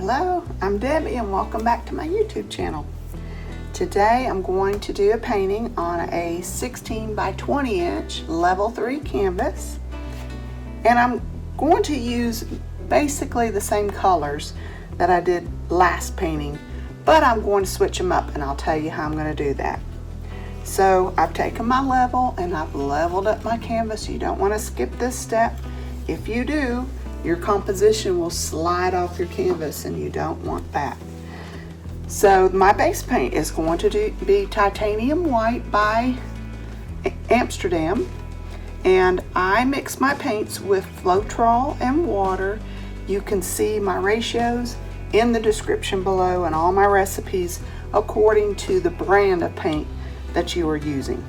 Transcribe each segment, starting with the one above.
Hello, I'm Debbie and welcome back to my YouTube channel. Today I'm going to do a painting on a 16 by 20 inch level 3 canvas, and I'm going to use basically the same colors that I did last painting, but I'm going to switch them up and I'll tell you how I'm going to do that. So I've taken my level and I've leveled up my canvas. You don't want to skip this step. If you do, your composition will slide off your canvas and you don't want that. So my base paint is going to be Titanium White by Amsterdam, and I mix my paints with Floetrol and water. You can see my ratios in the description below and all my recipes according to the brand of paint that you are using.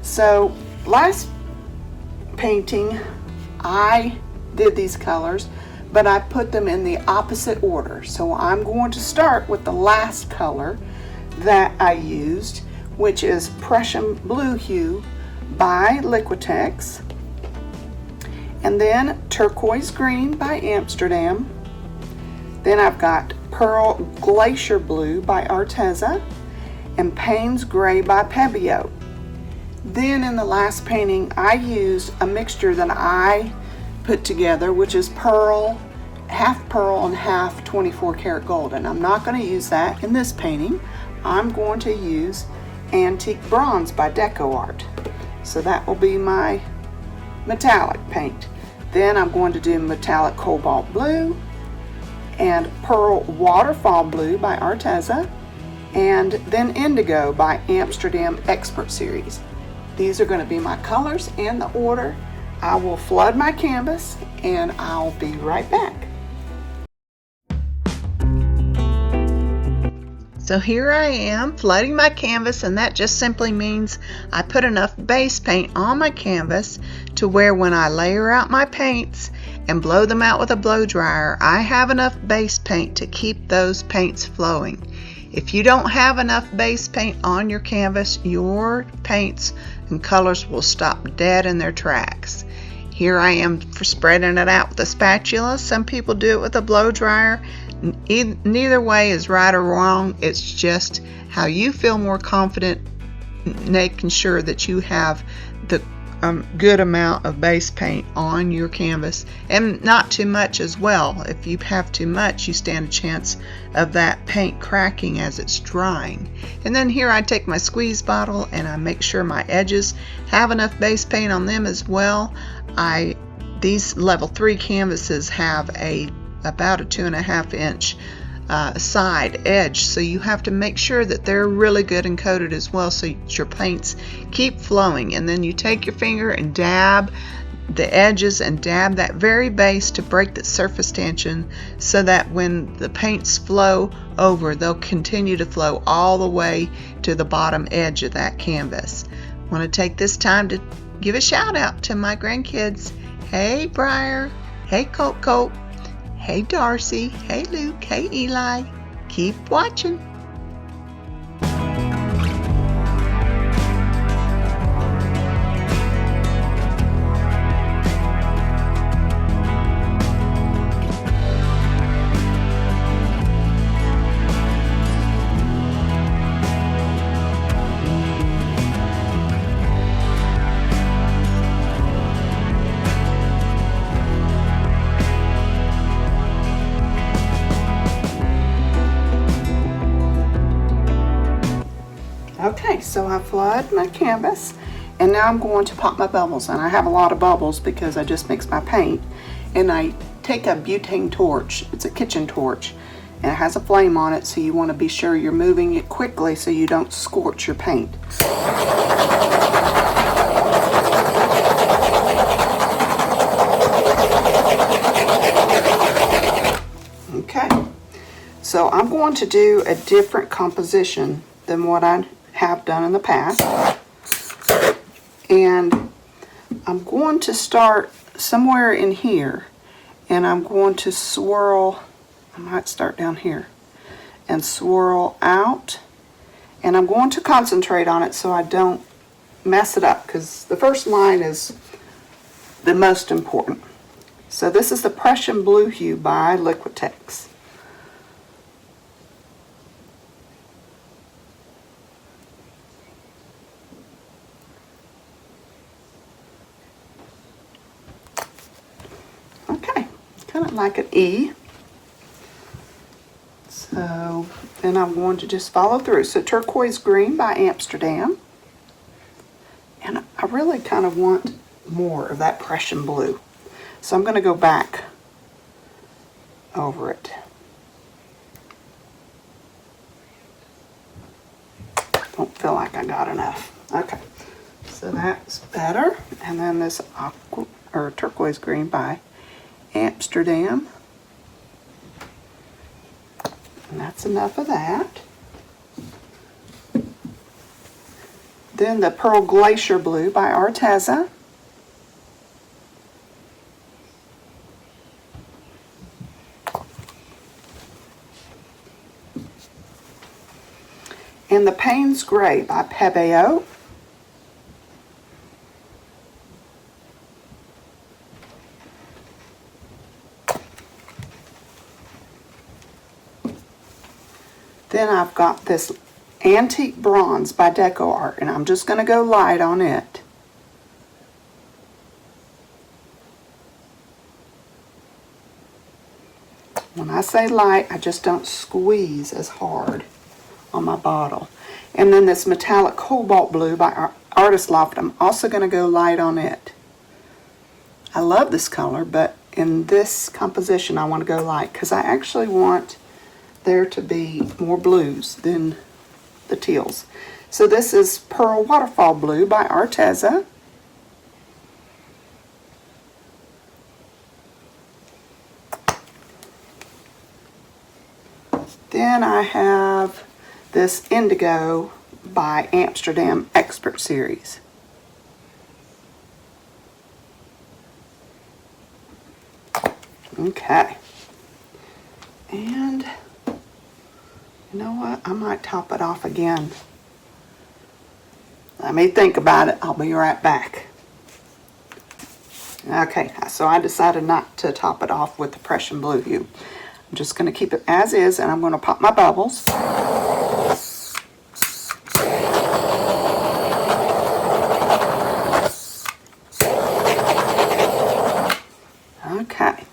So last painting I did these colors, but I put them in the opposite order. So I'm going to start with the last color that I used, which is Prussian Blue Hue by Liquitex, and then Turquoise Green by Amsterdam. Then I've got Pearl Glacier Blue by Arteza and Paynes Gray by Pebeo. Then in the last painting I used a mixture that I put together, which is half pearl and half 24 karat gold, and I'm not going to use that in this painting. I'm going to use Antique Bronze by DecoArt. So that will be my metallic paint. Then I'm going to do metallic Cobalt Blue and Pearl Waterfall Blue by Arteza, and then Indigo by Amsterdam Expert Series. These are going to be my colors and the order. I will flood my canvas and I'll be right back. So here I am flooding my canvas, and that just simply means I put enough base paint on my canvas to where when I layer out my paints and blow them out with a blow dryer, I have enough base paint to keep those paints flowing. If you don't have enough base paint on your canvas, your paints and colors will stop dead in their tracks. Here I am for spreading it out with a spatula. Some people do it with a blow dryer. Neither way is right or wrong. It's just how you feel more confident making sure that you have the good amount of base paint on your canvas, and not too much as well. If you have too much, you stand a chance of that paint cracking as it's drying. And then here I take my squeeze bottle and I make sure my edges have enough base paint on them as well. These level 3 canvases have about a 2.5 inch side edge, so you have to make sure that they're really good and coated as well, so your paints keep flowing. And then you take your finger and dab the edges and dab that very base to break the surface tension, so that when the paints flow over, they'll continue to flow all the way to the bottom edge of that canvas. I want to take this time to give a shout out to my grandkids. Hey Briar, hey Colt, hey Darcy, hey Luke, hey Eli. Keep watching. Okay, so I flood my canvas and now I'm going to pop my bubbles, and I have a lot of bubbles because I just mixed my paint. And I take a butane torch, it's a kitchen torch, and it has a flame on it, so you want to be sure you're moving it quickly so you don't scorch your paint. Okay, so I'm going to do a different composition than what I have done in the past, and I'm going to start somewhere in here, and I'm going to swirl. I might start down here and swirl out, and I'm going to concentrate on it so I don't mess it up, because the first line is the most important. So this is the Prussian Blue Hue by Liquitex. kind of like an E. So then I'm going to just follow through. So Turquoise Green by Amsterdam. And I really kind of want more of that Prussian blue. So I'm going to go back over it. Don't feel like I got enough. Okay, so that's better. And then this Turquoise Green by Amsterdam. And that's enough of that. Then the Pearl Glacier Blue by Arteza. And the Paynes Gray by Pebeo. Then I've got this Antique Bronze by DecoArt, and I'm just going to go light on it. When I say light, I just don't squeeze as hard on my bottle. And then this Metallic Cobalt Blue by Artist Loft, I'm also going to go light on it. I love this color, but in this composition I want to go light because I actually want there to be more blues than the teals. So this is Pearl Waterfall Blue by Arteza. Then I have this Indigo by Amsterdam Expert Series. Okay. And you know what? I might top it off again. Let me think about it. I'll be right back. Okay, so I decided not to top it off with the Prussian Blue Hue. I'm just going to keep it as is, and I'm going to pop my bubbles. Okay,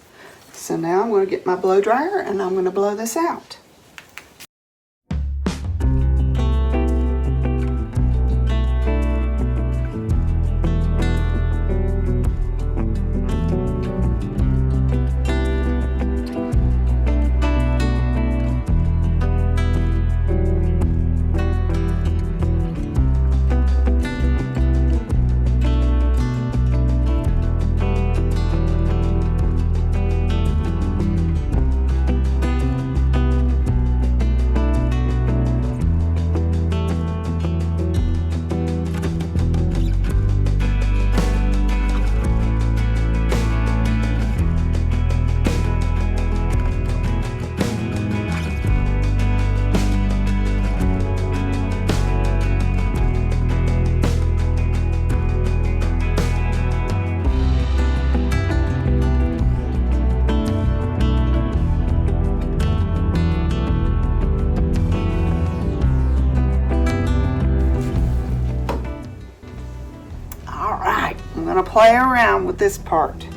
so now I'm going to get my blow dryer and I'm going to blow this out. Play around with this part.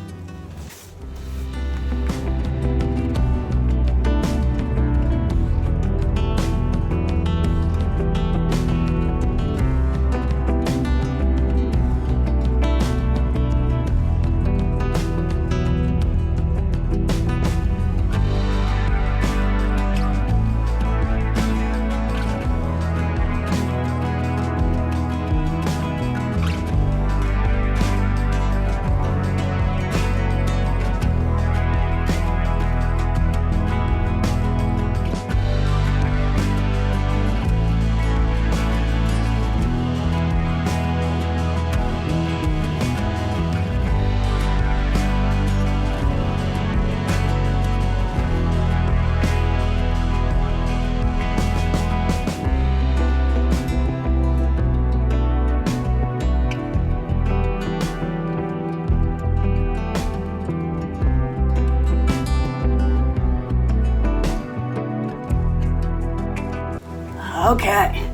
Okay,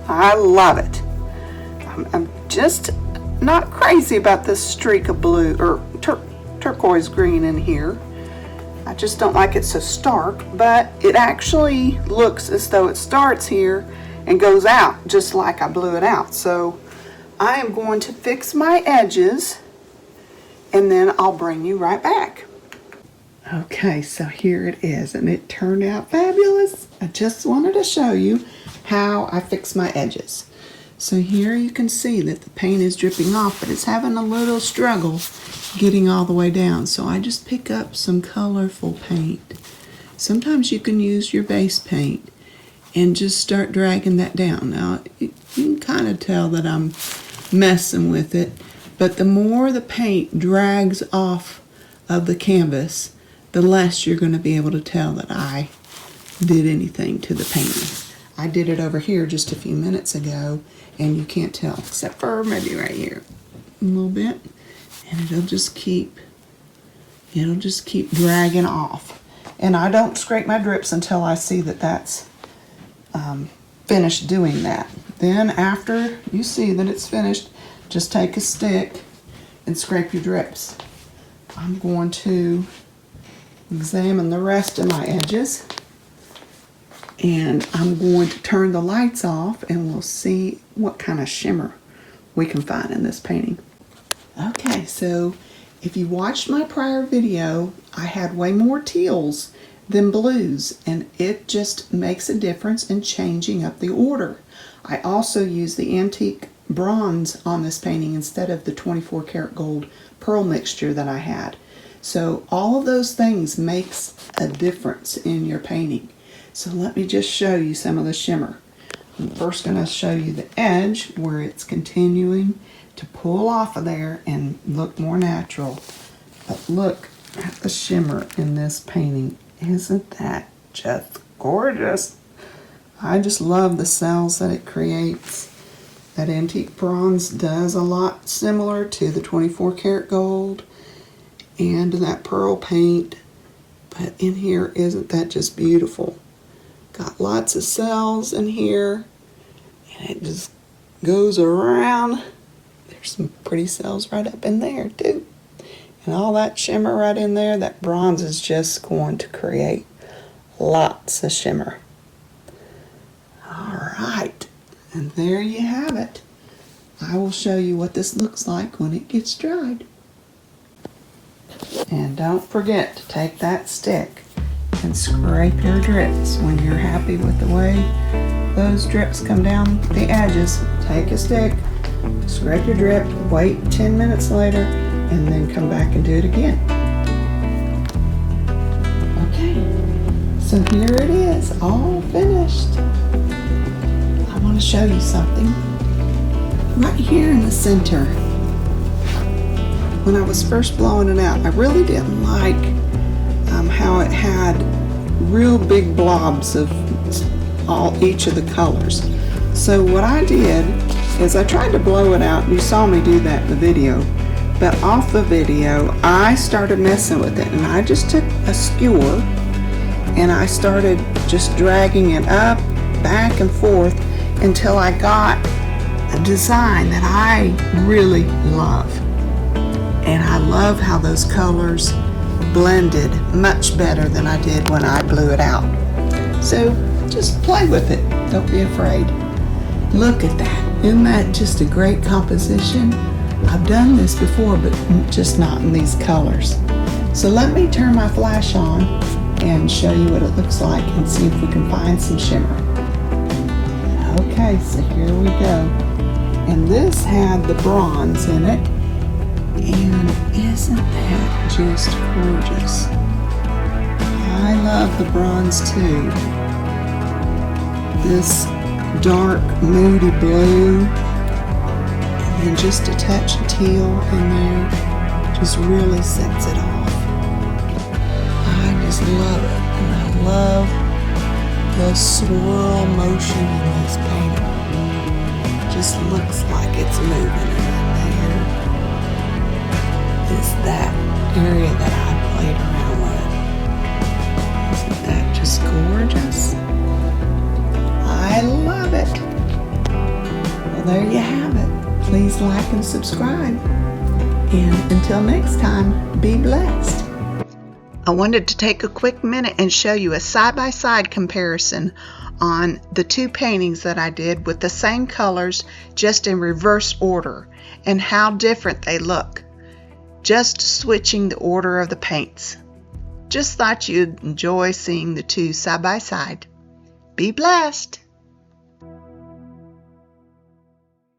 I love it. I'm just not crazy about this streak of blue or turquoise green in here. I just don't like it so stark, but it actually looks as though it starts here and goes out just like I blew it out. So I am going to fix my edges and then I'll bring you right back. Okay, so here it is, and it turned out fabulous. I just wanted to show you how I fix my edges. So here you can see that the paint is dripping off, but it's having a little struggle getting all the way down. So I just pick up some colorful paint. Sometimes you can use your base paint and just start dragging that down. Now you can kind of tell that I'm messing with it, but the more the paint drags off of the canvas, the less you're going to be able to tell that I did anything to the painting. I did it over here just a few minutes ago, and you can't tell, except for maybe right here a little bit, and it'll just keep dragging off. And I don't scrape my drips until I see that that's finished doing that. Then after you see that it's finished, just take a stick and scrape your drips. I'm going to examine the rest of my edges, and I'm going to turn the lights off and we'll see what kind of shimmer we can find in this painting. Okay, so if you watched my prior video, I had way more teals than blues, and it just makes a difference in changing up the order. I also use the antique bronze on this painting instead of the 24 karat gold pearl mixture that I had. So all of those things makes a difference in your painting. So let me just show you some of the shimmer. I'm first going to show you the edge where it's continuing to pull off of there and look more natural. But look at the shimmer in this painting. Isn't that just gorgeous? I just love the cells that it creates. That antique bronze does a lot similar to the 24 karat gold and that pearl paint, but in here, isn't that just beautiful? Got lots of cells in here, and it just goes around. There's some pretty cells right up in there too, and all that shimmer right in there. That bronze is just going to create lots of shimmer. All right, and there you have it. I will show you what this looks like when it gets dried. And don't forget to take that stick and scrape your drips. When you're happy with the way those drips come down the edges, take a stick, scrape your drip, wait 10 minutes later, and then come back and do it again. Okay, so here it is, all finished. I want to show you something. Right here in the center, when I was first blowing it out, I really didn't like how it had real big blobs of each of the colors. So what I did is I tried to blow it out. You saw me do that in the video, but off the video I started messing with it, and I just took a skewer and I started just dragging it up, back and forth until I got a design that I really love. And I love how those colors blended much better than I did when I blew it out. So just play with it. Don't be afraid. Look at that. Isn't that just a great composition? I've done this before, but just not in these colors. So let me turn my flash on and show you what it looks like and see if we can find some shimmer. Okay, so here we go. And this had the bronze in it. And isn't that just gorgeous? I love the bronze too. This dark, moody blue, and then just a touch of teal in there just really sets it off. I just love it, and I love the swirl motion in this painting. It just looks like it's moving in there. Is that area that I played around with. Isn't that just gorgeous? I love it. Well, there you have it. Please like and subscribe. And until next time, be blessed. I wanted to take a quick minute and show you a side-by-side comparison on the two paintings that I did with the same colors, just in reverse order, and how different they look, just switching the order of the paints. Just thought you'd enjoy seeing the two side by side. Be blessed!